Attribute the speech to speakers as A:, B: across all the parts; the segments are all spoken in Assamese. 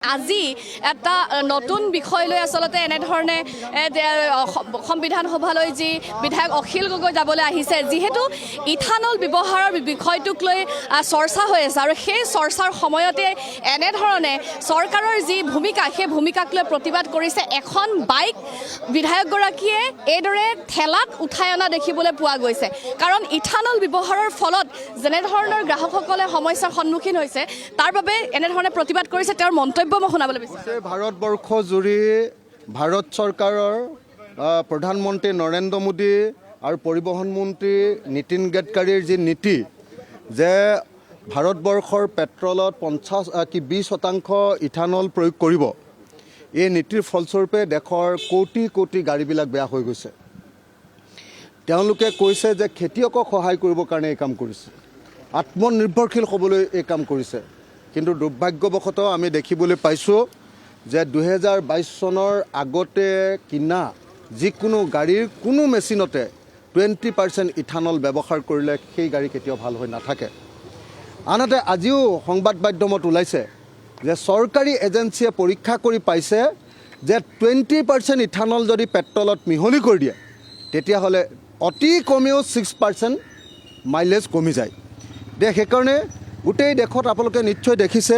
A: আজি এটা নতুন বিষয় লৈ আসলতে এনেধৰণে সংবিধান সভালৈ যি বিধায়ক অখিল গগৈ যাবলৈ আহিছে যেহেতু ইথানল ব্যৱহাৰৰ বিষয়টোক লৈ চৰ্চা হৈ আছে আৰু সেই চৰ্চাৰ সময়তে এনেধৰণে চৰকাৰৰ যি ভূমিকা সেই ভূমিকাক লৈ প্ৰতিবাদ কৰিছে এখন বাইক বিধায়কগৰাকীয়ে এইদৰে ঠেলাত উঠাই অনা দেখিবলৈ পোৱা গৈছে কাৰণ ইথানল ব্যৱহাৰৰ ফলত যেনেধৰণৰ গ্ৰাহকসকলে সমস্যাৰ সন্মুখীন হৈছে তাৰ বাবে এনেধৰণে প্ৰতিবাদ কৰিছে তেওঁৰ মন্তব্য
B: ভাৰতবৰ্ষ জুৰি ভাৰত চৰকাৰৰ প্ৰধানমন্ত্ৰী নৰেন্দ্ৰ মোদী আৰু পৰিবহণ মন্ত্ৰী নীতিন গাডকাৰীৰ যি নীতি যে ভাৰতবৰ্ষৰ পেট্ৰলত 20% ইথানল প্ৰয়োগ কৰিব এই নীতিৰ ফলস্বৰূপে দেশৰ কোটি কোটি গাড়ীবিলাক বেয়া হৈ গৈছে। তেওঁলোকে কৈছে যে খেতিয়কক সহায় কৰিবৰ কাৰণে এই কাম কৰিছে, আত্মনিৰ্ভৰশীল হ'বলৈ এই কাম কৰিছে। কিন্তু দুৰ্ভাগ্যবশতঃ আমি দেখিবলৈ পাইছোঁ যে 2022 চনৰ আগতে কিনা যিকোনো গাড়ীৰ কোনো মেচিনতে 20% ইথানল ব্যৱহাৰ কৰিলে সেই গাড়ী কেতিয়াও ভাল হৈ নাথাকে। আনহাতে আজিও সংবাদ মাধ্যমত ওলাইছে যে চৰকাৰী এজেন্সিয়ে পৰীক্ষা কৰি পাইছে যে 20% ইথানল যদি পেট্ৰলত মিহলি কৰি দিয়ে তেতিয়াহ'লে অতি কমেও 6% মাইলেজ কমি যায়। সেইকাৰণে গোটেই দেশত আপোনালোকে নিশ্চয় দেখিছে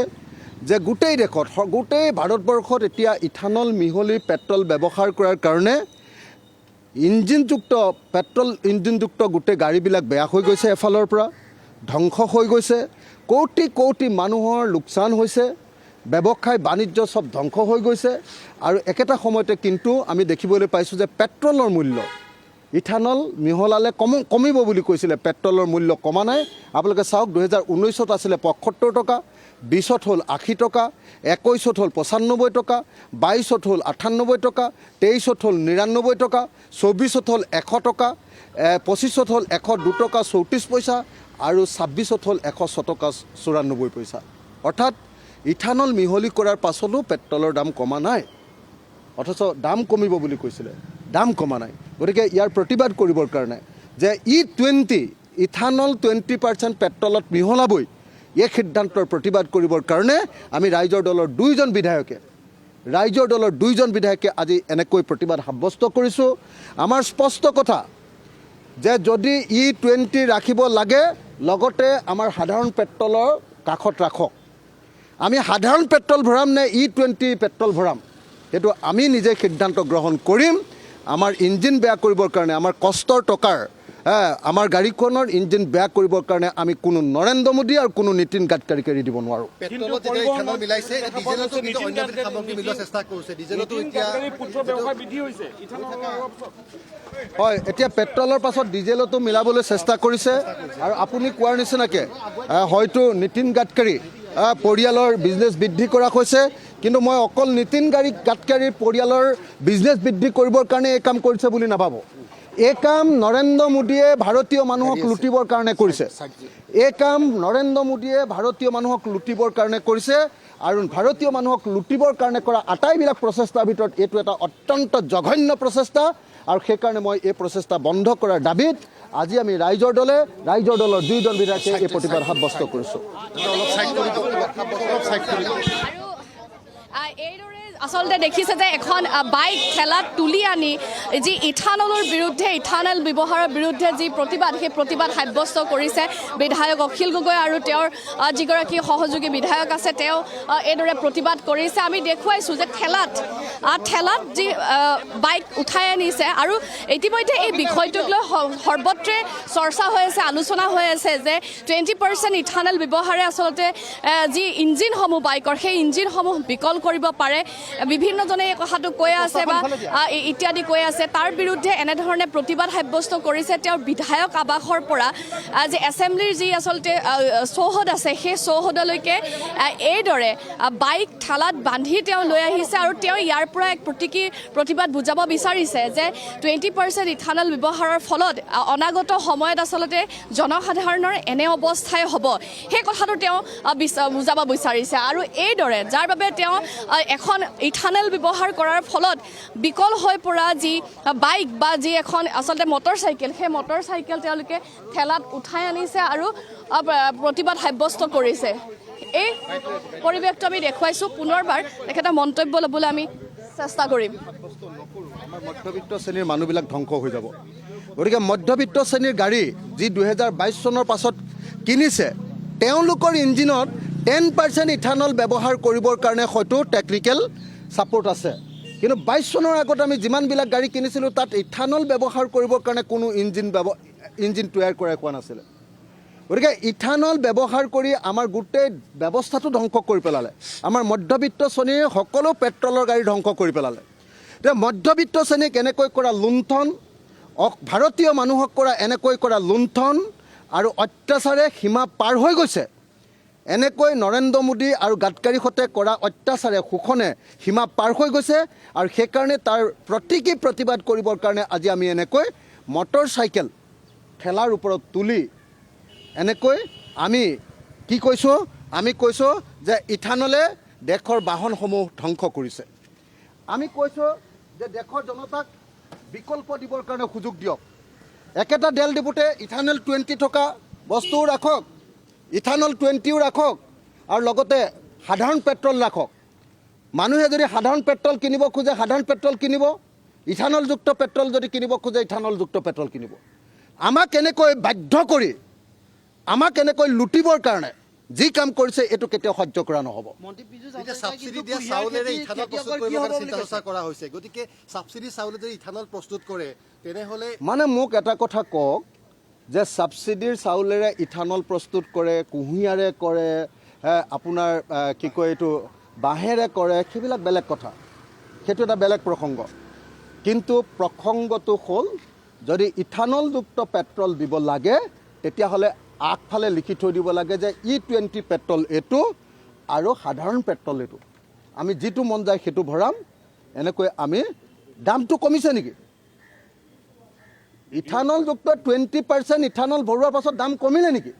B: যে গোটেই দেশত গোটেই ভাৰতবৰ্ষত এতিয়া ইথানল মিহলি পেট্ৰল ব্যৱহাৰ কৰাৰ কাৰণে পেট্ৰল ইঞ্জিনযুক্ত গোটেই গাড়ীবিলাক বেয়া হৈ গৈছে, এফালৰ পৰা ধ্বংস হৈ গৈছে, কোটি কোটি মানুহৰ লোকচান হৈছে, ব্যৱসায় বাণিজ্য চব ধ্বংস হৈ গৈছে। আৰু একেটা সময়তে কিন্তু আমি দেখিবলৈ পাইছোঁ যে পেট্ৰলৰ মূল্য ইথানল মিহলালে কমিব বুলি কৈছিলে, পেট্ৰলৰ মূল্য কমা নাই। আপোনালোকে চাওক 2019 আছিলে 75 টকা, 20 হ'ল 80 টকা, 21 হ'ল 95 টকা, 22 হ'ল 98 টকা, 23 হ'ল 99 টকা, 24 হ'ল 100 টকা, 25 হ'ল 102 টকা 34 পইচা আৰু 26 হ'ল 106 টকা 94 পইচা। অৰ্থাৎ ইথানল মিহলি কৰাৰ পাছতো পেট্ৰলৰ দাম কমা নাই, অথচ দাম কমিব বুলি কৈছিলে, দাম কমা নাই। গতিকে ইয়াৰ প্ৰতিবাদ কৰিবৰ কাৰণে যে ইথানল 20% পেট্ৰলত মিহলাবই এই সিদ্ধান্তৰ প্ৰতিবাদ কৰিবৰ কাৰণে আমি ৰাইজৰ দলৰ দুইজন বিধায়কে আজি এনেকৈ প্ৰতিবাদ সাব্যস্ত কৰিছোঁ। আমাৰ স্পষ্ট কথা যে যদি E20 ৰাখিব লাগে লগতে আমাৰ সাধাৰণ পেট্ৰলৰ কাষত ৰাখক। আমি সাধাৰণ পেট্ৰল ভৰাম নে E20 পেট্ৰল ভৰাম সেইটো আমি নিজে সিদ্ধান্ত গ্ৰহণ কৰিম। আমাৰ ইঞ্জিন বেয়া কৰিবৰ কাৰণে আমাৰ কষ্টৰ টকাৰ আমাৰ গাড়ীখনৰ ইঞ্জিন বেয়া কৰিবৰ কাৰণে আমি কোনো নৰেন্দ্ৰ মোদী আৰু কোনো নীতিন গাডকাৰীক এৰি দিব নোৱাৰোঁ। হয়, এতিয়া পেট্ৰলৰ পাছত ডিজেলতো মিলাবলৈ চেষ্টা কৰিছে আৰু আপুনি কোৱাৰ নিচিনাকৈ হয়তো নীতিন গাডকাৰী পৰিয়ালৰ বিজনেছ বৃদ্ধি কৰা হৈছে, কিন্তু মই অকল নীতিন গাডকাৰীৰ পৰিয়ালৰ বিজনেছ বৃদ্ধি কৰিবৰ কাৰণে এই কাম কৰিছে বুলি নাভাবোঁ। এই কাম নৰেন্দ্ৰ মোদীয়ে ভাৰতীয় মানুহক লুটিবৰ কাৰণে কৰিছে, এই কাম নৰেন্দ্ৰ মোদীয়ে ভাৰতীয় মানুহক লুটিবৰ কাৰণে কৰিছে আৰু ভাৰতীয় মানুহক লুটিবৰ কাৰণে কৰা আটাইবিলাক প্ৰচেষ্টাৰ ভিতৰত এইটো এটা অত্যন্ত জঘন্য প্ৰচেষ্টা। আৰু সেইকাৰণে মই এই প্ৰচেষ্টা বন্ধ কৰাৰ দাবীত আজি আমি ৰাইজৰ দলৰ দুইজন বিধায়কে এই প্ৰতিবাদ সাব্যস্ত কৰিছোঁ।
A: আচলতে দেখিছে যে এখন বাইক ঠেলাত তুলি আনি যি ইথানল ব্যৱহাৰৰ বিৰুদ্ধে যি প্ৰতিবাদ সেই প্ৰতিবাদ সাব্যস্ত কৰিছে বিধায়ক অখিল গগৈ আৰু তেওঁৰ যিগৰাকী সহযোগী বিধায়ক আছে তেওঁ এইদৰে প্ৰতিবাদ কৰিছে। আমি দেখুৱাইছোঁ যে ঠেলাত যি বাইক উঠাই আনিছে আৰু ইতিমধ্যে এই বিষয়টোক লৈ সৰ্বত্ৰে চৰ্চা হৈ আছে, আলোচনা হৈ আছে যে 20% ইথানল ব্যৱহাৰে আচলতে যি ইঞ্জিনসমূহ বাইকৰ সেই ইঞ্জিনসমূহ বিকল কৰিব পাৰে। বিভিন্নজনে এই কথাটো কৈ আছে বা ইত্যাদি কৈ আছে। তাৰ বিৰুদ্ধে এনেধৰণে প্ৰতিবাদ সাব্যস্ত কৰিছে তেওঁৰ বিধায়ক আৱাসৰ পৰা যে এছেম্বলিৰ যি আচলতে চৌহদ আছে সেই চৌহদলৈকে এইদৰে বাইক ঠেলাত বান্ধি তেওঁ লৈ আহিছে আৰু তেওঁ ইয়াৰ পৰা এক প্ৰতিবাদ বুজাব বিচাৰিছে যে 20% ইথানল ব্যৱহাৰৰ ফলত অনাগত সময়ত আচলতে জনসাধাৰণৰ এনে অৱস্থাই হ'ব সেই কথাটো তেওঁ বুজাব বিচাৰিছে। আৰু এইদৰে যাৰ বাবে তেওঁ এখন ইথানল ব্যৱহাৰ কৰাৰ ফলত বিকল হৈ পৰা যি বাইক বা যি এখন আচলতে মটৰচাইকেল সেই মটৰচাইকেল তেওঁলোকে ঠেলাত উঠাই আনিছে আৰু প্ৰতিবাদ সাব্যস্ত কৰিছে। এই পৰিৱেশটো আমি দেখুৱাইছোঁ পুনৰবাৰ তেখেতৰ মন্তব্য ল'বলৈ আমি চেষ্টা কৰিম
B: আমাৰ মধ্যবিত্ত শ্ৰেণীৰ মানুহবিলাক ধ্বংস হৈ যাব গতিকে মধ্যবিত্ত শ্ৰেণীৰ গাড়ী যি 2022 চনৰ পাছত কিনিছে তেওঁলোকৰ ইঞ্জিনত 10% ইথানল ব্যৱহাৰ কৰিবৰ কাৰণে হয়তো টেকনিকেল ছাপোৰ্ট আছে কিন্তু 22 চনৰ আগত আমি যিমানবিলাক গাড়ী কিনিছিলোঁ তাত ইথানল ব্যৱহাৰ কৰিবৰ কাৰণে কোনো ইঞ্জিন তৈয়াৰ কৰাই হোৱা নাছিলে গতিকে ইথানল ব্যৱহাৰ কৰি আমাৰ গোটেই ব্যৱস্থাটো ধ্বংস কৰি পেলালে আমাৰ মধ্যবিত্ত শ্ৰেণীৰ সকলো পেট্ৰলৰ গাড়ী ধ্বংস কৰি পেলালে এতিয়া মধ্যবিত্ত শ্ৰেণীক এনেকৈ কৰা লুণ্ঠন ভাৰতীয় মানুহক কৰা এনেকৈ কৰা লুণ্ঠন আৰু অত্যাচাৰে সীমা পাৰ হৈ গৈছে এনেকৈ নৰেন্দ্ৰ মোদী আৰু গাডকাৰীৰ সৈতে কৰা অত্যাচাৰে শোষণে সীমা পাৰ হৈ গৈছে আৰু সেইকাৰণে তাৰ প্ৰতীকী প্ৰতিবাদ কৰিবৰ কাৰণে আজি আমি এনেকৈ মটৰ চাইকেল ঠেলাৰ ওপৰত তুলি এনেকৈ আমি কি কৈছোঁ আমি কৈছোঁ যে ইথানলে দেশৰ বাহনসমূহ ধ্বংস কৰিছে আমি কৈছোঁ যে দেশৰ জনতাক বিকল্প দিবৰ কাৰণে সুযোগ দিয়ক একেটা তেল ডিপুতে ইথানল 20 থকা বস্তুও ৰাখক ইথানল 20ও ৰাখক আৰু লগতে সাধাৰণ পেট্ৰল ৰাখক মানুহে যদি সাধাৰণ পেট্ৰল কিনিব খোজে সাধাৰণ পেট্ৰল কিনিব ইথানলযুক্ত পেট্ৰল যদি কিনিব খোজে ইথানলযুক্ত পেট্ৰল কিনিব আমাক এনেকৈ বাধ্য কৰি আমাক এনেকৈ লুটিবৰ কাৰণে যি কাম কৰিছে এইটো কেতিয়াও সহ্য কৰা নহ'ব
C: সাবসিডি দিয়া চাউলেৰে ইথানল প্ৰস্তুত কৰিবৰ কাৰণে চিন্তা চৰ্চা কৰা হৈছে গতিকে সাবসিডি চাউলে যদি ইথানল প্ৰস্তুত কৰে তেনেহ'লে
B: মানে মোক এটা কথা কওক যে সাবসিডিৰ চাউলেৰে ইথানল প্ৰস্তুত কৰে কুঁহিয়াৰে কৰে আপোনাৰ কি কয় এইটো বাঁহেৰে কৰে সেইবিলাক বেলেগ কথা সেইটো এটা বেলেগ প্ৰসংগ কিন্তু প্ৰসংগটো হ'ল যদি ইথানলযুক্ত পেট্ৰল দিব লাগে তেতিয়াহ'লে আগফালে লিখি থৈ দিব লাগে যে E20 পেট্ৰল এইটো আৰু সাধাৰণ পেট্ৰল এইটো আমি যিটো মন যায় সেইটো ভৰাম এনেকৈ আমি দামটো কমিছে নেকি ইথানলযুক্ত 20% ইথানল ভৰোৱাৰ পাছত দাম কমিলে নেকি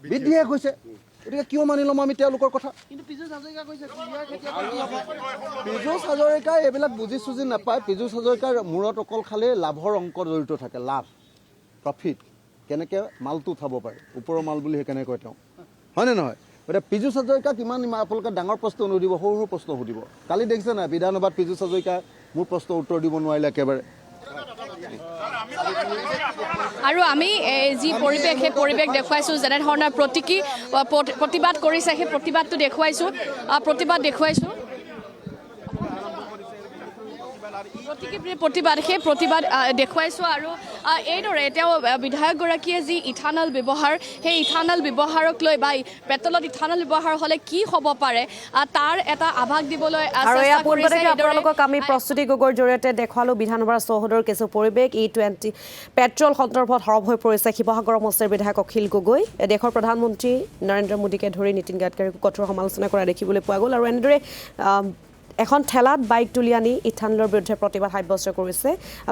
B: বৃদ্ধিহে হৈছে গতিকে কিয় মানি ল'ম আমি তেওঁলোকৰ কথা পীযুষ হাজৰিকাই এইবিলাক বুজি চুজি নাপায় পীযুষ হাজৰিকাৰ মূৰত অকল খালি লাভৰ অংক জড়িত থাকে লাভ প্ৰফিট কেনেকৈ মালটো উঠাব পাৰে ওপৰৰ মাল বুলি সেই কেনেকৈ তেওঁ হয়নে নহয় গতিকে পীযুষ হাজৰিকাক ইমান আপোনালোকে ডাঙৰ প্ৰশ্ন নুসুধিব সৰু সৰু প্ৰশ্ন সুধিব কালি দেখিছে নাই বিধানসভাত পীযুষ হাজৰিকা মোৰ প্ৰশ্ন উত্তৰ দিব নোৱাৰিলে একেবাৰে
A: আৰু আমি যি পৰিৱেশ সেই পৰিৱেশ দেখুৱাইছোঁ যেনেধৰণৰ প্ৰতিবাদ কৰিছে সেই প্ৰতিবাদটো দেখুৱাইছোঁ সেই প্ৰতিবাদ দেখুৱাইছোঁ আৰু এইদৰে তেওঁ বিধায়কগৰাকীয়ে যি ইথানল ব্যৱহাৰ সেই ইথানল ব্যৱহাৰক লৈ বা পেট্ৰলত ইথানল ব্যৱহাৰ হ'লে কি হ'ব পাৰে তাৰ এটা আভাস দিবলৈ
D: আপোনালোকক আমি প্ৰস্তুতি গোগৰ জৰিয়তে দেখুৱালোঁ বিধানসভাৰ চৌহদৰ কিছু পৰিৱেশ E20 পেট্ৰল সন্দৰ্ভত সৰব হৈ পৰিছে শিৱসাগৰ সমষ্টিৰ বিধায়ক অখিল গগৈ দেশৰ প্ৰধানমন্ত্ৰী নৰেন্দ্ৰ মোদীকে ধৰি নীতিন গাডকাৰীক কঠোৰ সমালোচনা কৰা দেখিবলৈ পোৱা গ'ল আৰু এনেদৰে এখন ঠেলাত বাইক তুলি আনি ইথানলৰ বিৰুদ্ধে প্ৰতিবাদ সাব্যস্ত কৰিছে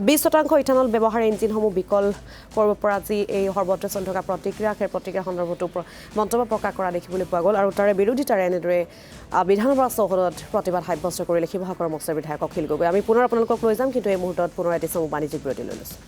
D: 20% ইথানল ব্যৱহাৰে ইঞ্জিনসমূহ বিকল কৰিব পৰা যি এই সৰ্বত্ৰ চলি থকা প্ৰতিক্ৰিয়া সেই প্ৰতিক্ৰিয়া সন্দৰ্ভতো মন্তব্য প্ৰকাশ কৰা দেখিবলৈ পোৱা গ'ল আৰু তাৰে বিৰোধিতাৰে এনেদৰে বিধানসভাৰ চৌহদত প্ৰতিবাদ সাব্যস্ত কৰিলে শিৱসাগৰ সমষ্টিৰ বিধায়ক অখিল গগৈ আমি পুনৰ আপোনালোকক লৈ যাম কিন্তু এই মুহূৰ্তত পুনৰ এটি বাণিজ্যিক বিৰতি লৈ লৈছোঁ